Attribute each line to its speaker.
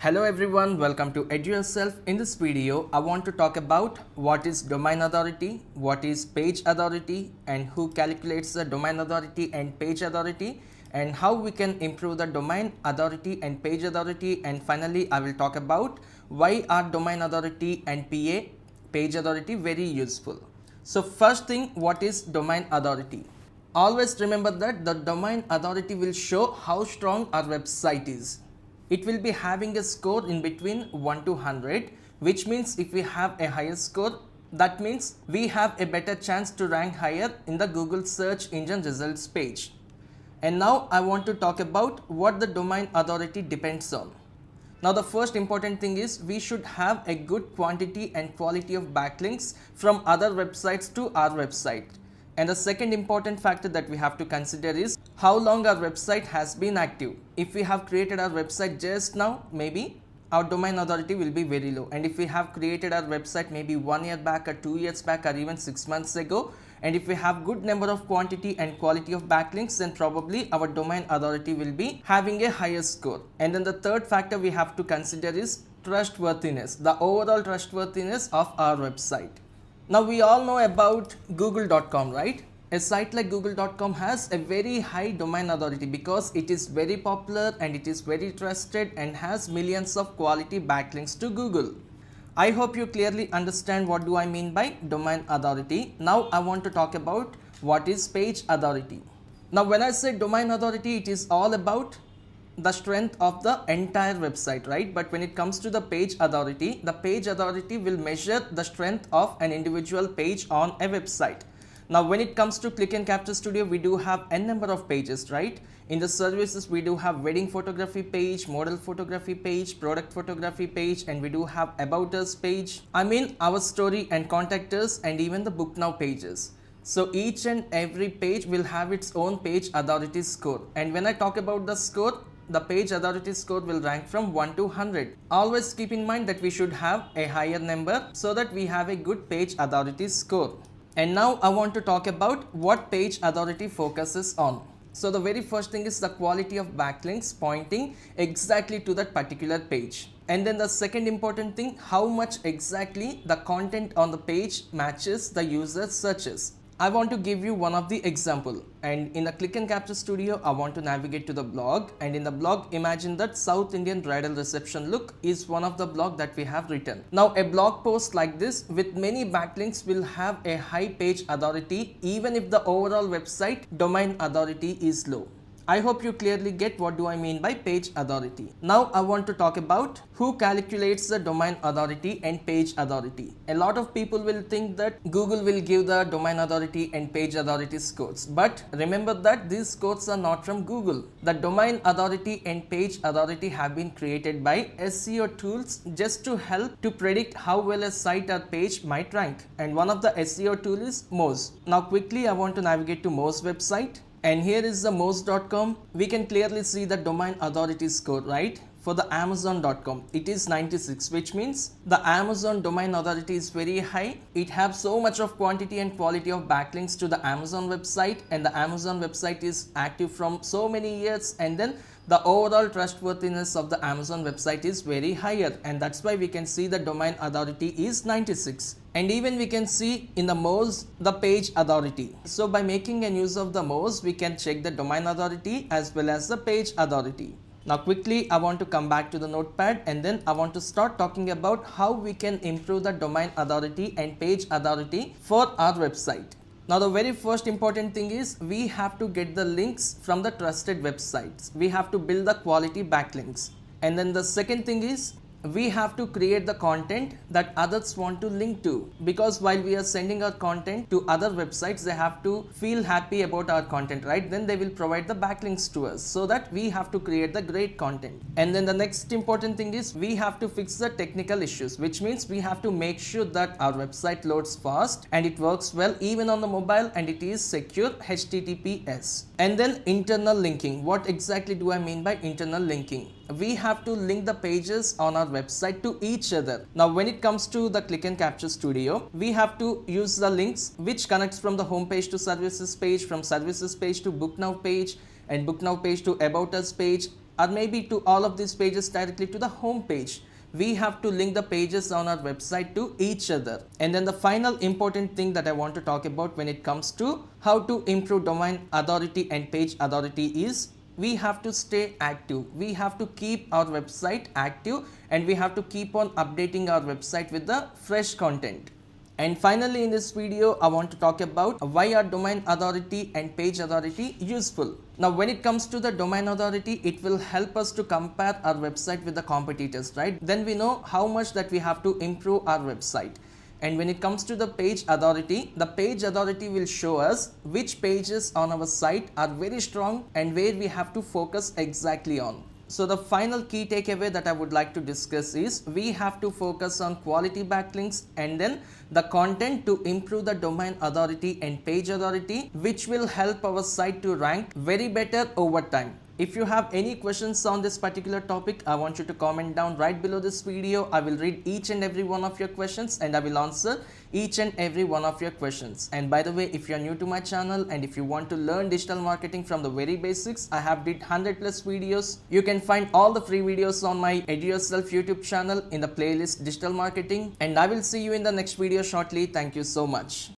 Speaker 1: Hello everyone, welcome to Edurself. In this video, I want to talk about what is domain authority, what is page authority, and who calculates the domain authority and page authority, and how we can improve the domain authority and page authority. And finally, I will talk about why are domain authority and page authority very useful. So first thing, what is domain authority? Always remember that the domain authority will show how strong our website is. It will be having a score in between 1 to 100, which means if we have a higher score, that means we have a better chance to rank higher in the Google search engine results page. And now I want to talk about what the domain authority depends on. Now the first important thing is we should have a good quantity and quality of backlinks from other websites to our website. And the second important factor that we have to consider is how long our website has been active. If we have created our website just now, maybe our domain authority will be very low. And if we have created our website maybe 1 year back or 2 years back or even 6 months ago, and if we have good number of quantity and quality of backlinks, then probably our domain authority will be having a higher score. And then the third factor we have to consider is trustworthiness, the overall trustworthiness of our website. Now we all know about google.com, right? A site like google.com has a very high domain authority because it is very popular and it is very trusted and has millions of quality backlinks to Google. I hope you clearly understand what do I mean by domain authority. Now I want to talk about what is page authority. Now when I say domain authority, it is all about the strength of the entire website, right? But when it comes to the page authority will measure the strength of an individual page on a website. Now when it comes to Click and Capture Studio, we do have n number of pages, right? In the services, we do have wedding photography page, model photography page, product photography page, and we do have about us page. I mean our story and contact us, and even the book now pages. So each and every page will have its own page authority score. And when I talk about the score, the page authority score will rank from 1 to 100. Always keep in mind that we should have a higher number so that we have a good page authority score. And now I want to talk about what page authority focuses on. So the very first thing is the quality of backlinks pointing exactly to that particular page. And then the second important thing, how much exactly the content on the page matches the user searches. I want to give you one of the example, and in the Click and Capture Studio, I want to navigate to the blog, and in the blog, imagine that South Indian bridal reception look is one of the blog that we have written. Now a blog post like this with many backlinks will have a high page authority even if the overall website domain authority is low. I hope you clearly get what do I mean by page authority. Now I want to talk about who calculates the domain authority and page authority. A lot of people will think that Google will give the domain authority and page authority scores. But remember that these scores are not from Google. The domain authority and page authority have been created by SEO tools just to help to predict how well a site or page might rank. And one of the SEO tool is Moz. Now quickly I want to navigate to Moz website. And here is the Moz.com. We can clearly see the domain authority score, right? For the Amazon.com, it is 96, which means the Amazon domain authority is very high. It has so much of quantity and quality of backlinks to the Amazon website, and the Amazon website is active from so many years, and then the overall trustworthiness of the Amazon website is very higher, and that's why we can see the domain authority is 96. And even we can see in the Moz the page authority. So by making an use of the Moz, we can check the domain authority as well as the page authority. Now quickly I want to come back to the notepad, and then I want to start talking about how we can improve the domain authority and page authority for our website. Now the very first important thing is we have to get the links from the trusted websites. We have to build the quality backlinks. And then the second thing is we have to create the content that others want to link to, because while we are sending our content to other websites, they have to feel happy about our content, right? Then they will provide the backlinks to us, so that we have to create the great content. And then the next important thing is we have to fix the technical issues, which means we have to make sure that our website loads fast and it works well even on the mobile, and it is secure HTTPS. And then internal linking. What exactly do I mean by internal linking? We have to link the pages on our website to each other. Now when it comes to the Click and Capture Studio, we have to use the links which connects from the home page to services page, from services page to book now page, and book now page to about us page, or maybe to all of these pages directly to the home page. We have to link the pages on our website to each other. And then the final important thing that I want to talk about when it comes to how to improve domain authority and page authority is we have to stay active. We have to keep our website active, and we have to keep on updating our website with the fresh content. And finally, in this video, I want to talk about why are domain authority and page authority useful. Now, when it comes to the domain authority, it will help us to compare our website with the competitors, right? Then we know how much that we have to improve our website. And when it comes to the page authority will show us which pages on our site are very strong and where we have to focus exactly on. So the final key takeaway that I would like to discuss is we have to focus on quality backlinks and then the content to improve the domain authority and page authority, which will help our site to rank very better over time. If you have any questions on this particular topic, I want you to comment down right below this video. I will read each and every one of your questions and I will answer each and every one of your questions. And by the way, if you are new to my channel and if you want to learn digital marketing from the very basics, I have did 100+ videos. You can find all the free videos on my Edurself YouTube channel in the playlist digital marketing. And I will see you in the next video shortly. Thank you so much.